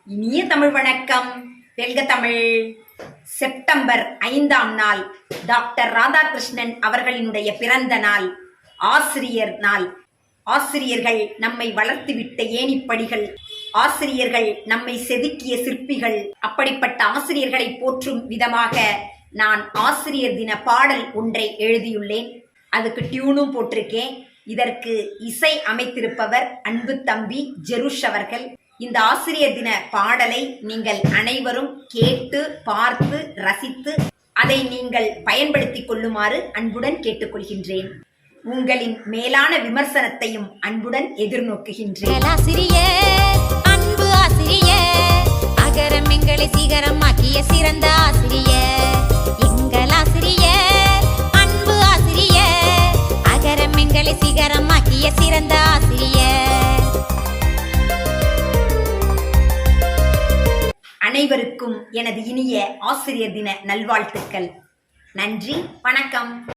இனிய தமிழ் வணக்கம். வெல்க தமிழ். செப்டம்பர் 5ஆம் நாள் டாக்டர் ராதாகிருஷ்ணன் அவர்களினுடைய பிறந்த நாள், ஆசிரியர் நாள். ஆசிரியர்கள் நம்மை வளர்த்துவிட்ட ஏணிப்படிகள், ஆசிரியர்கள் நம்மை செதுக்கிய சிற்பிகள். அப்படிப்பட்ட ஆசிரியர்களை போற்றும் விதமாக நான் ஆசிரியர் தின பாடல் ஒன்றை எழுதியுள்ளேன். அதுக்கு டியூனும் போட்டிருக்கேன். இதற்கு இசை அமைத்திருப்பவர் அன்பு தம்பி ஜெருஷ் அவர்கள். இந்த ஆசிரியர் தின பாடலை நீங்கள் அனைவரும் கேட்டு பார்த்து ரசித்து அதை நீங்கள் பயன்படுத்திக் கொள்ளுமாறு அன்புடன் கேட்டுக்கொள்கின்றேன். உங்களின் மேலான விமர்சனத்தையும் அன்புடன் எதிர்நோக்குகின்றேன். அன்பு ஆசிரியர், அகரம் எங்களை சிகரமாக்கிய சிறந்த ஆசிரியர். எங்கள் ஆசிரியர், அன்பு ஆசிரியர், அகரம் எங்களை சிகரமாக்கிய சிறந்த ஆசிரியர். அனைவருக்கும் எனது இனிய ஆசிரியர் தின நல்வாழ்த்துக்கள். நன்றி, வணக்கம்.